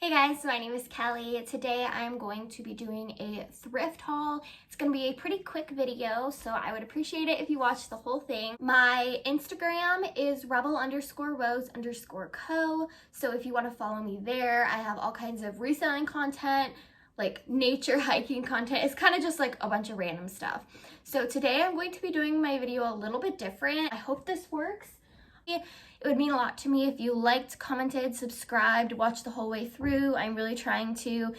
Hey guys, so my name is Kelly. Today I'm going to be doing a thrift haul. It's going to be a pretty quick video, so I would appreciate it if you watch the whole thing. My Instagram is rebel_rose_co, so if you want to follow me there, I have all kinds of reselling content, like nature hiking content. It's kind of just like a bunch of random stuff. So today I'm going to be doing my video a little bit different. I hope this works. It would mean a lot to me if you liked, commented, subscribed, watched the whole way through. I'm really trying to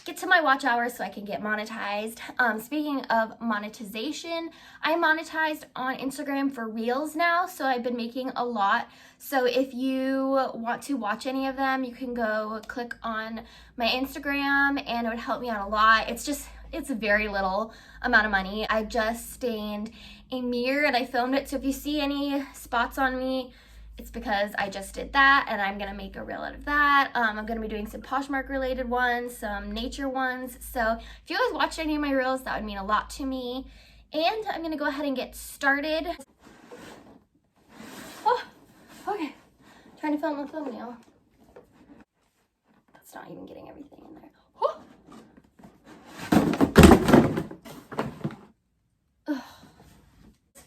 get to my watch hours so I can get monetized. Speaking of monetization, I monetized on Instagram for Reels now, so I've been making a lot. So if you want to watch any of them, you can go click on my Instagram and it would help me out a lot. It's a very little amount of money. I just stained a mirror and I filmed it, so if you see any spots on me, it's because I just did that and I'm gonna make a reel out of that. I'm gonna be doing some Poshmark related ones, some nature ones. So if you guys watched any of my reels, that would mean a lot to me. And I'm gonna go ahead and get started. Oh, okay. Trying to film a thumbnail. That's not even getting everything in there. Oh.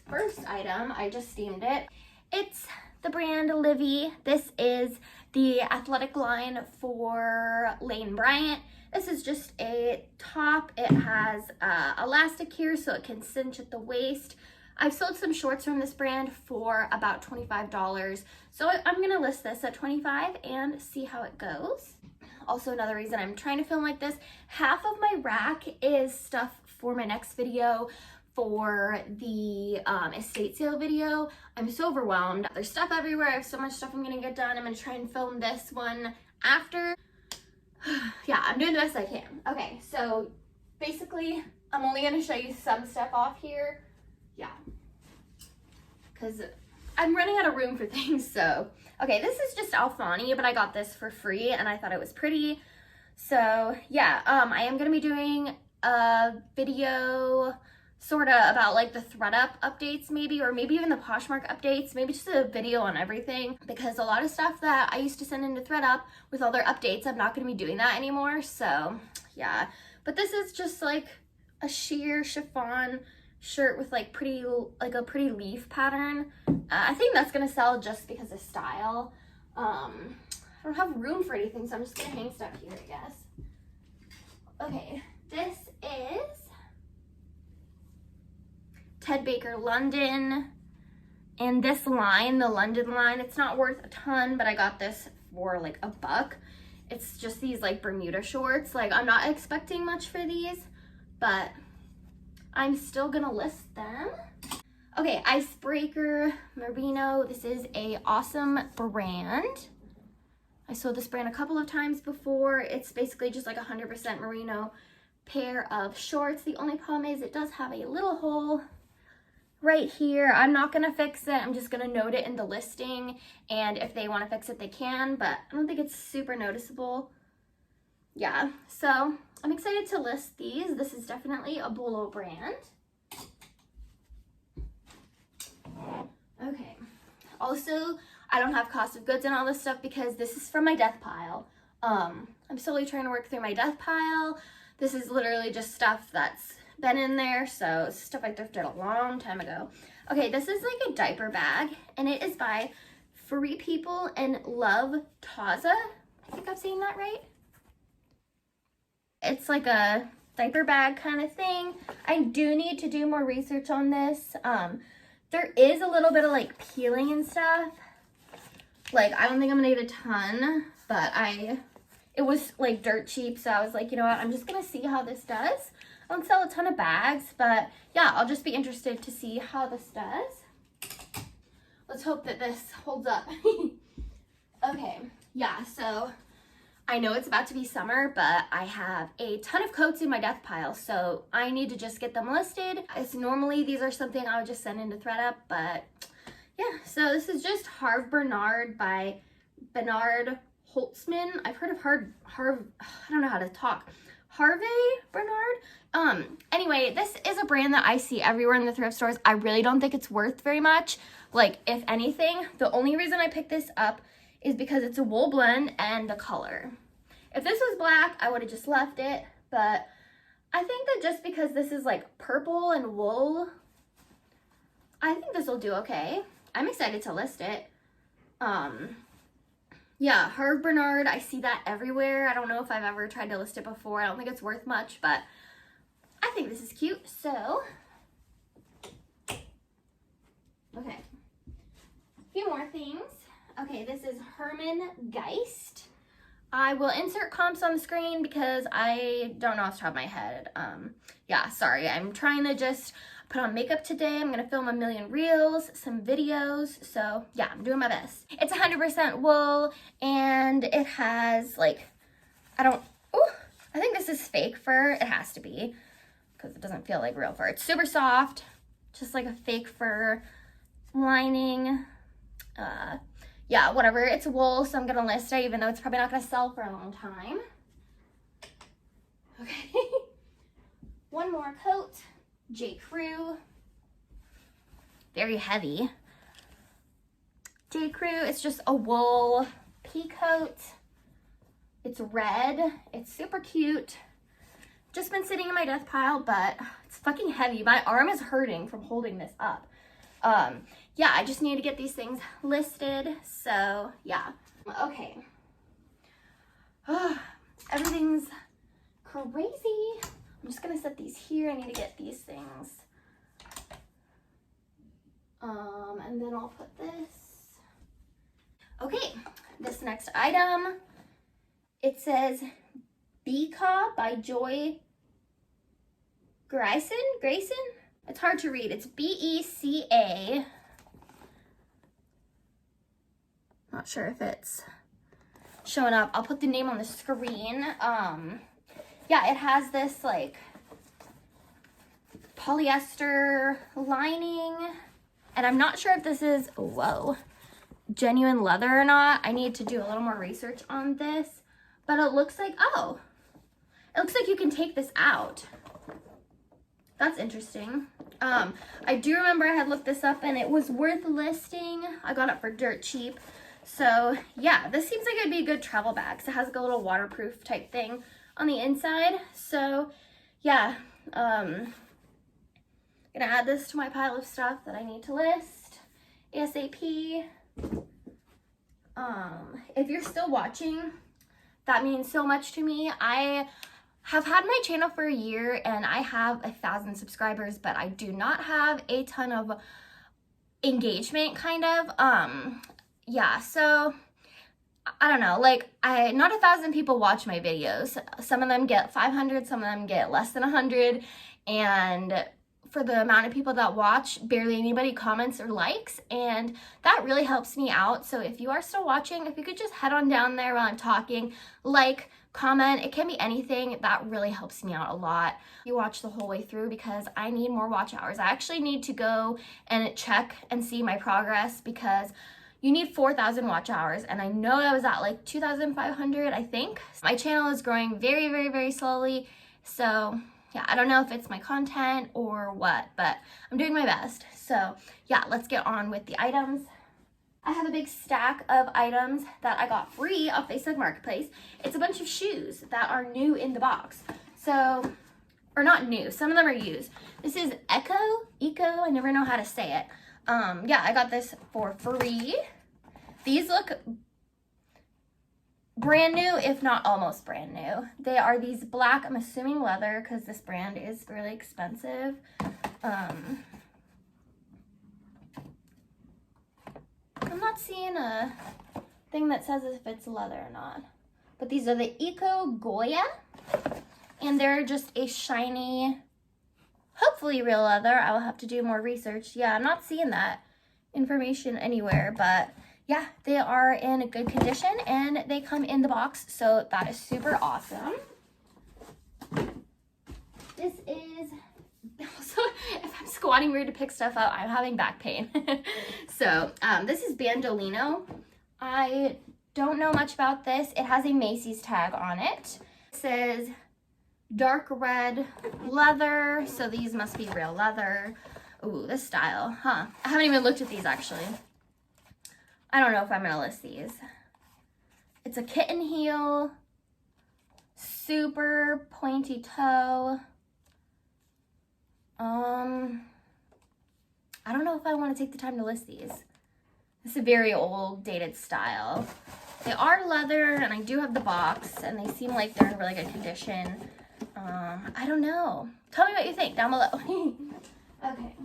First item, I just steamed it. It's the brand Livy. This is the athletic line for Lane Bryant. This is just a top. It has elastic here so it can cinch at the waist. I've sold some shorts from this brand for about $25. So I'm gonna list this at $25 and see how it goes. Also, another reason I'm trying to film like this, half of my rack is stuff for my next video for the estate sale video. I'm so overwhelmed. There's stuff everywhere. I have so much stuff I'm gonna get done. I'm gonna try and film this one after. Yeah, I'm doing the best I can. Okay, so basically, I'm only gonna show you some stuff off here. Yeah, because I'm running out of room for things, so. Okay, this is just Alfani, but I got this for free and I thought it was pretty. So yeah, I am gonna be doing a video sort of about like the Thredup updates maybe, or maybe even the Poshmark updates, maybe just a video on everything, because a lot of stuff that I used to send into Thredup with all their updates, I'm not going to be doing that anymore. So yeah, but this is just like a sheer chiffon shirt with like a pretty leaf pattern. I think that's going to sell just because of style. I don't have room for anything, so I'm just going to hang stuff here, I guess. Okay, this is Ted Baker London, and this line, the London line, it's not worth a ton, but I got this for like $1. It's just these like Bermuda shorts. Like, I'm not expecting much for these, but I'm still gonna list them. Okay, Icebreaker Merino. This is a awesome brand. I sold this brand a couple of times before. It's basically just like 100% merino pair of shorts. The only problem is it does have a little hole right here. I'm not gonna fix it. I'm just gonna note it in the listing, and if they want to fix it, they can, but I don't think it's super noticeable. Yeah, so I'm excited to list these. This is definitely a Bolo brand. Okay, also, I don't have cost of goods and all this stuff because this is from my death pile. I'm slowly trying to work through my death pile. This is literally just stuff that's been in there, so it's stuff I thrifted a long time ago. Okay, this is like a diaper bag, and it is by Free People and Love Taza. I think I'm saying that right. It's like a diaper bag kind of thing. I do need to do more research on this. There is a little bit of like peeling and stuff. Like, I don't think I'm gonna get a ton, but it was like dirt cheap, so I was like, you know what, I'm just gonna see how this does. I don't sell a ton of bags, but yeah, I'll just be interested to see how this does. Let's hope that this holds up. Okay, yeah, so I know it's about to be summer, but I have a ton of coats in my death pile, so I need to just get them listed. As normally, these are something I would just send into Thredup, but yeah, so this is just Harve Bernard by Bernard Holtzman. I've heard of I don't know how to talk. Harvey Bernard. Anyway, this is a brand that I see everywhere in the thrift stores. I really don't think it's worth very much. Like, if anything, the only reason I picked this up is because it's a wool blend and the color. If this was black, I would have just left it, but I think that just because this is like purple and wool, I think this will do okay. I'm excited to list it. Yeah, Harv Bernard, I see that everywhere. I don't know if I've ever tried to list it before. I don't think it's worth much, but I think this is cute. So, okay. A few more things. Okay, this is Herman Geist. I will insert comps on the screen because I don't know off the top of my head. Yeah, sorry. I'm trying to just put on makeup today. I'm going to film a million reels, some videos. So yeah, I'm doing my best. It's 100% wool and it has like, I think this is fake fur. It has to be because it doesn't feel like real fur. It's super soft, just like a fake fur lining. Yeah, whatever. It's wool, so I'm going to list it, even though it's probably not going to sell for a long time. Okay. One more coat. J. Crew. Very heavy. J. Crew, it's just a wool pea coat. It's red. It's super cute. Just been sitting in my death pile, but it's fucking heavy. My arm is hurting from holding this up. Yeah, I just need to get these things listed. So yeah. Okay. Everything's crazy. I'm just gonna set these here. I need to get these things. And then I'll put this. Okay, this next item, it says Beca by Joy Grayson? It's hard to read. It's B-E-C-A. Not sure if it's showing up. I'll put the name on the screen. Yeah, it has this like polyester lining, and I'm not sure if this is, whoa, genuine leather or not. I need to do a little more research on this, but it looks like, oh, it looks like you can take this out. That's interesting. I do remember I had looked this up and it was worth listing. I got it for dirt cheap. So yeah, this seems like it'd be a good travel bag because it has like a little waterproof type thing on the inside. So yeah, gonna add this to my pile of stuff that I need to list ASAP. If you're still watching, that means so much to me. I have had my channel for a year and I have 1,000 subscribers, but I do not have a ton of engagement, kind of. Yeah, so I don't know, like not 1,000 people watch my videos. Some of them get 500, some of them get less than 100, and for the amount of people that watch, barely anybody comments or likes, and that really helps me out. So if you are still watching, if you could just head on down there while I'm talking, like, comment, it can be anything, that really helps me out a lot. You watch the whole way through because I need more watch hours. I actually need to go and check and see my progress because you need 4,000 watch hours, and I know I was at like 2,500, I think. My channel is growing very, very, very slowly, so yeah, I don't know if it's my content or what, but I'm doing my best. So yeah, let's get on with the items. I have a big stack of items that I got free off Facebook Marketplace. It's a bunch of shoes that are new in the box. So, or not new, some of them are used. This is Eco, I never know how to say it. Yeah, I got this for free. These look brand new, if not almost brand new. They are these black, I'm assuming leather, because this brand is really expensive. I'm not seeing a thing that says if it's leather or not. But these are the Eco Goya, and they're just a shiny, hopefully real leather. I will have to do more research. Yeah, I'm not seeing that information anywhere, but yeah, they are in good condition and they come in the box, so that is super awesome. This is also, if I'm squatting weird to pick stuff up, I'm having back pain. So this is Bandolino. I don't know much about this. It has a Macy's tag on it. It says dark red leather, so these must be real leather. Ooh, this style, huh? I haven't even looked at these actually. I don't know if I'm gonna list these. It's a kitten heel. super pointy toe. I don't know if I want to take the time to list these. This is a very old, dated style. They are leather, and I do have the box, and they seem like they're in really good condition. I don't know. Tell me what you think down below. Okay.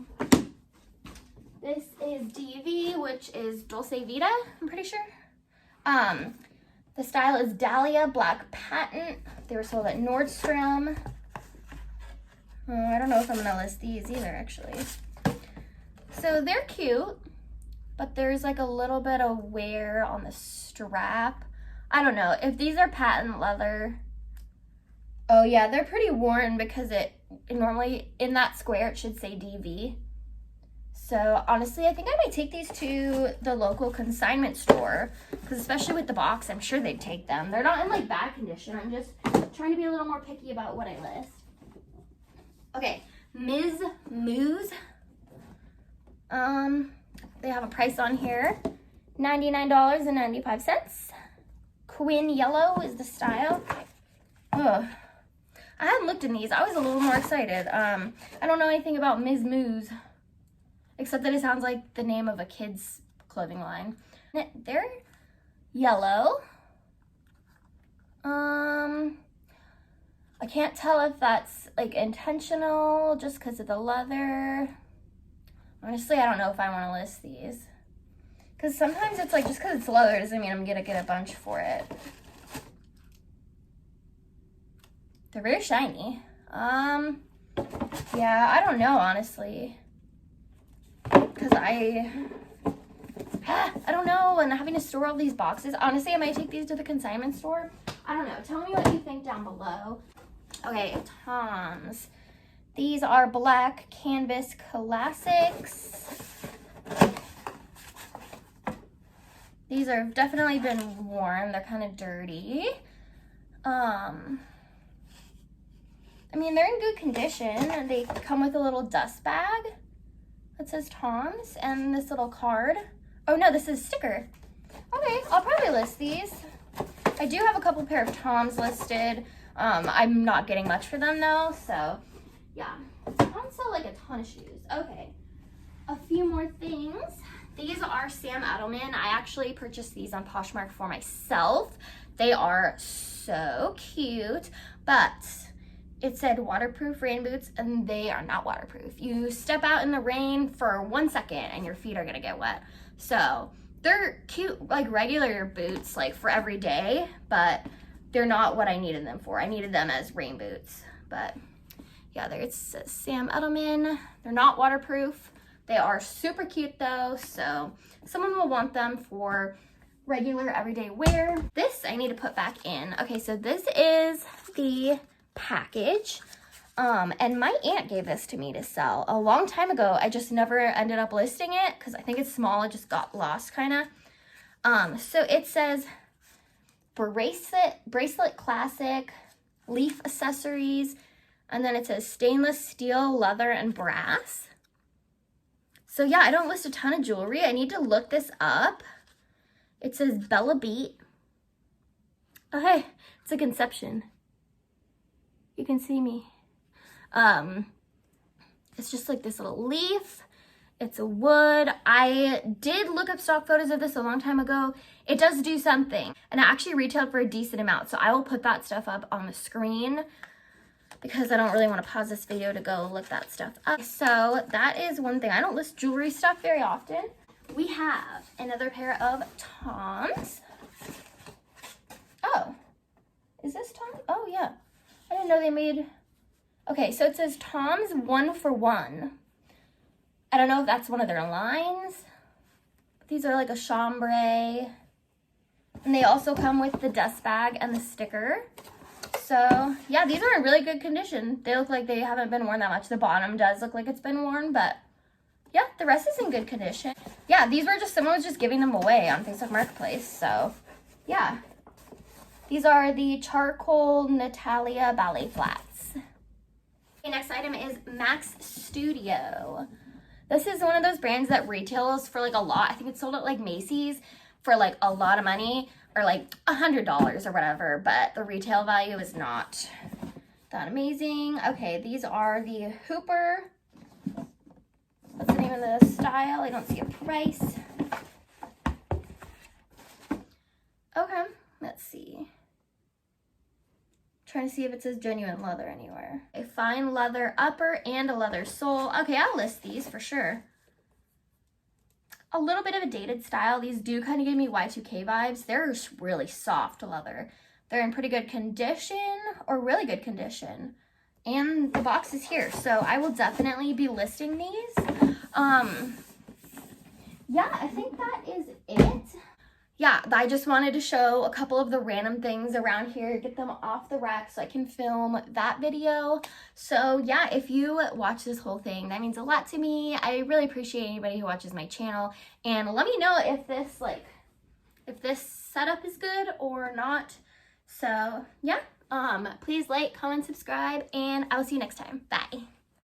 This is DV, which is Dulce Vita, I'm pretty sure. The style is Dahlia Black Patent. They were sold at Nordstrom. I don't know if I'm going to list these either, actually. So they're cute, but there's like a little bit of wear on the strap. I don't know. If these are patent leather, oh yeah, they're pretty worn because it normally in that square it should say DV. So honestly, I think I might take these to the local consignment store because especially with the box, I'm sure they'd take them. They're not in like bad condition. I'm just trying to be a little more picky about what I list. Okay, Ms. Moose. They have a price on here, $99.95. Quinn Yellow is the style. Ugh. I hadn't looked in these. I was a little more excited. I don't know anything about Ms. Moose, except that it sounds like the name of a kid's clothing line. They're yellow. I can't tell if that's like intentional just because of the leather. Honestly, I don't know if I want to list these. Because sometimes it's like, just because it's leather doesn't mean I'm going to get a bunch for it. They're very shiny. Yeah, I don't know, honestly. Because I don't know, and having to store all these boxes. Honestly, I might take these to the consignment store. I don't know. Tell me what you think down below. Okay, Toms. These are black canvas classics. These are definitely been worn. They're kind of dirty. I mean, they're in good condition. They come with a little dust bag that says Toms and this little card. Oh no, this is a sticker. Okay, I'll probably list these. I do have a couple pair of Toms listed. I'm not getting much for them though, so yeah. Toms sell like a ton of shoes. Okay, a few more things. These are Sam Edelman. I actually purchased these on Poshmark for myself. They are so cute, but it said waterproof rain boots, and they are not waterproof. You step out in the rain for 1 second and your feet are gonna get wet. So they're cute, like regular boots, like for every day, but they're not what I needed them for. I needed them as rain boots, but yeah, it's Sam Edelman. They're not waterproof. They are super cute though, so someone will want them for regular everyday wear. This I need to put back in. Okay, so this is the package. And my aunt gave this to me to sell a long time ago. I just never ended up listing it because I think it's small. It just got lost kind of. So it says bracelet classic, leaf accessories, and then it says stainless steel, leather, and brass. So yeah, I don't list a ton of jewelry. I need to look this up. It says Bella Beat. Oh hey, it's a conception. You can see me. It's just like this little leaf. It's a wood. I did look up stock photos of this a long time ago. It does do something, and it actually retailed for a decent amount. So I will put that stuff up on the screen because I don't really want to pause this video to go look that stuff up. So that is one thing. I don't list jewelry stuff very often. We have another pair of Toms. Oh, is this Tom? Oh yeah. I didn't know they made, okay, so it says Toms 1 for 1. I don't know if that's one of their lines. These are like a chambray. And they also come with the dust bag and the sticker. So yeah, these are in really good condition. They look like they haven't been worn that much. The bottom does look like it's been worn, but yeah, the rest is in good condition. Yeah, these were just, someone was just giving them away on Facebook Marketplace. So yeah. These are the charcoal Natalia ballet flats. Okay, next item is Max Studio. This is one of those brands that retails for like a lot. I think it's sold at like Macy's for like a lot of money, or like $100 or whatever, but the retail value is not that amazing. Okay, these are the Hooper. What's the name of the style? I don't see a price. Okay, let's see. Trying to see if it says genuine leather anywhere. A fine leather upper and a leather sole. Okay, I'll list these for sure. A little bit of a dated style. These do kind of give me Y2K vibes. They're really soft leather. They're in pretty good condition or really good condition. And the box is here, so I will definitely be listing these. Yeah, I think that is it. Yeah, I just wanted to show a couple of the random things around here, get them off the rack so I can film that video. So yeah, if you watch this whole thing, that means a lot to me. I really appreciate anybody who watches my channel, and let me know if this setup is good or not. So yeah, please like, comment, subscribe, and I will see you next time. Bye.